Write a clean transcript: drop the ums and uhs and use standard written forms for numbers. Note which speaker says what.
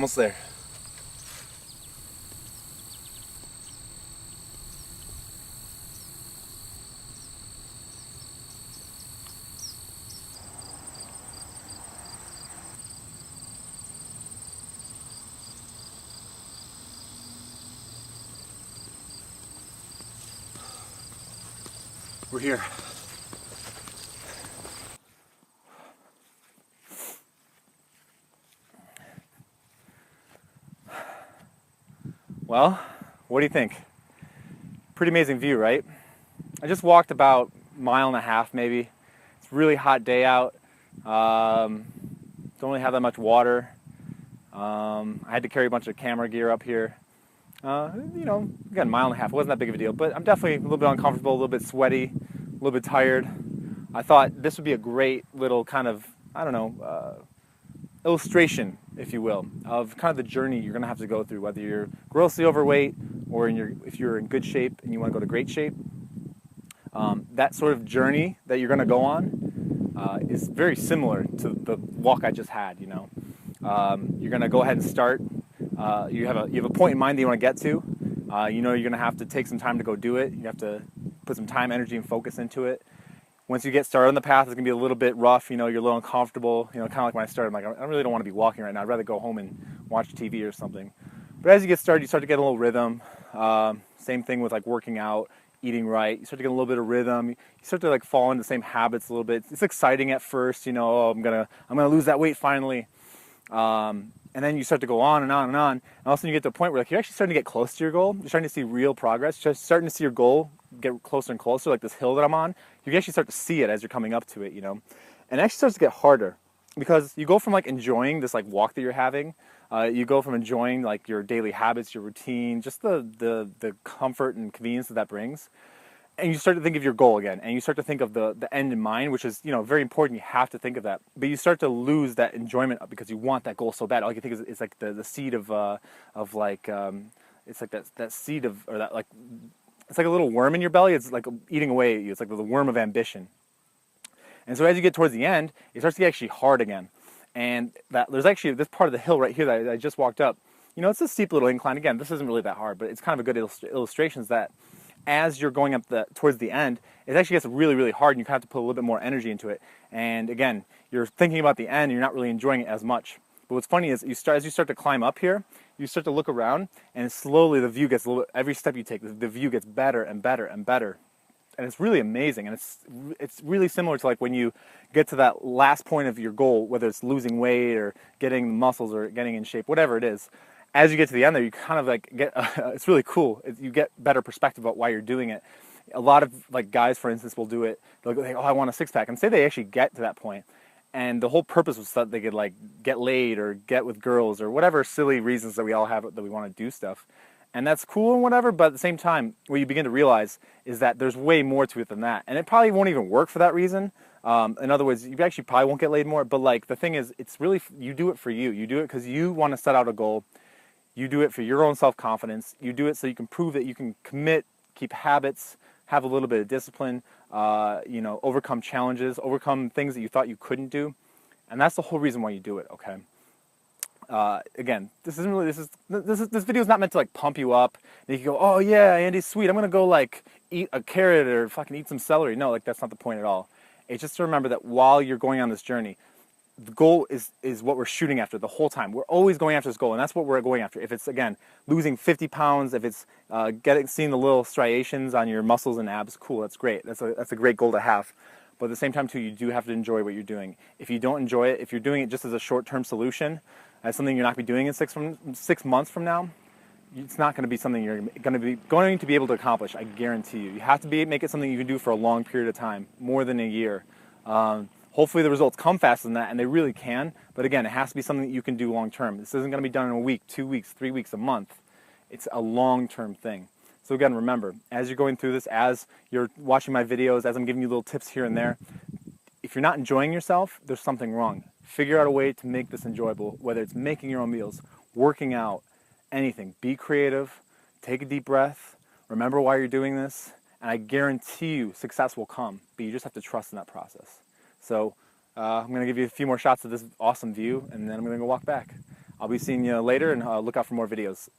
Speaker 1: almost there. We're here. Well, what do you think? Pretty amazing view, right? I just walked about a mile and a half maybe. It's a really hot day out. Don't really have that much water. I had to carry a bunch of camera gear up here. Again, a mile and a half. It wasn't that big of a deal, but I'm definitely a little bit uncomfortable, a little bit sweaty, a little bit tired. I thought this would be a great little kind of, illustration, if you will, of kind of the journey you're going to have to go through, whether you're grossly overweight or if you're in good shape and you want to go to great shape. That sort of journey that you're going to go on is very similar to the walk I just had. You're going to go ahead and start. You have a point in mind that you want to get to. You're going to have to take some time to go do it. You have to put some time, energy, and focus into it. Once you get started on the path, it's going to be a little bit rough. You're a little uncomfortable. Kind of like when I started, I'm like, I really don't want to be walking right now. I'd rather go home and watch TV or something. But as you get started, you start to get a little rhythm. Same thing with like working out, eating right. You start to get a little bit of rhythm. You start to like fall into the same habits a little bit. It's exciting at first. Oh, I'm gonna lose that weight finally. And then you start to go on and on and on. And all of a sudden you get to a point where like you're actually starting to get close to your goal. You're starting to see real progress. You're starting to see your goal get closer and closer, like this hill that I'm on. You can actually start to see it as you're coming up to it, And it actually starts to get harder because you go from like enjoying this like walk that you're having. You go from enjoying like your daily habits, your routine, just the comfort and convenience that brings. And you start to think of your goal again, and you start to think of the end in mind, which is very important. You have to think of that, but you start to lose that enjoyment because you want that goal so bad. All you think is like the seed of like it's like that seed of, or that like it's like a little worm in your belly. It's like eating away at you. It's like the worm of ambition. And so as you get towards the end, it starts to get actually hard again. And there's actually this part of the hill right here that I just walked up. It's a steep little incline. Again, this isn't really that hard, but it's kind of a good illustration is that as you're going up towards the end, it actually gets really, really hard, and you kind of have to put a little bit more energy into it. And again, you're thinking about the end, and you're not really enjoying it as much. But what's funny is as you start to climb up here, you start to look around, and slowly the view gets a little bit, every step you take, the view gets better and better and better. And it's really amazing, and it's really similar to like when you get to that last point of your goal, whether it's losing weight or getting muscles or getting in shape, whatever it is. As you get to the end there, you kind of like get, it's really cool. You get better perspective about why you're doing it. A lot of like guys, for instance, will do it. They'll go, oh, I want a six pack, and say they actually get to that point. And the whole purpose was that they could like get laid or get with girls or whatever silly reasons that we all have that we want to do stuff. And that's cool and whatever, but at the same time, what you begin to realize is that there's way more to it than that. And it probably won't even work for that reason. In other words, you actually probably won't get laid more, but like the thing is, it's really, you do it for you. You do it because you want to set out a goal. You do it for your own self-confidence. You do it so you can prove that you can commit, keep habits, have a little bit of discipline, overcome challenges, overcome things that you thought you couldn't do. And that's the whole reason why you do it, okay? Again, this video is not meant to like pump you up. And you can go, oh yeah, Andy's sweet. I'm gonna go like eat a carrot or fucking eat some celery. No, like that's not the point at all. It's just to remember that while you're going on this journey, the goal is what we're shooting after the whole time. We're always going after this goal, and that's what we're going after. If it's, again, losing 50 pounds, if it's seeing the little striations on your muscles and abs, cool, that's great. That's a great goal to have. But at the same time, too, you do have to enjoy what you're doing. If you don't enjoy it, if you're doing it just as a short-term solution, as something you're not going to be doing in 6 months from now, it's not going to be something you're going to be able to accomplish, I guarantee you. You have to make it something you can do for a long period of time, more than a year. Hopefully the results come faster than that, and they really can. But again, it has to be something that you can do long term. This isn't going to be done in a week, 2 weeks, 3 weeks, a month. It's a long-term thing. So again, remember, as you're going through this, as you're watching my videos, as I'm giving you little tips here and there, if you're not enjoying yourself, there's something wrong. Figure out a way to make this enjoyable, whether it's making your own meals, working out, anything. Be creative, take a deep breath, remember why you're doing this, and I guarantee you success will come, but you just have to trust in that process. So I'm going to give you a few more shots of this awesome view, and then I'm going to go walk back. I'll be seeing you later, and look out for more videos.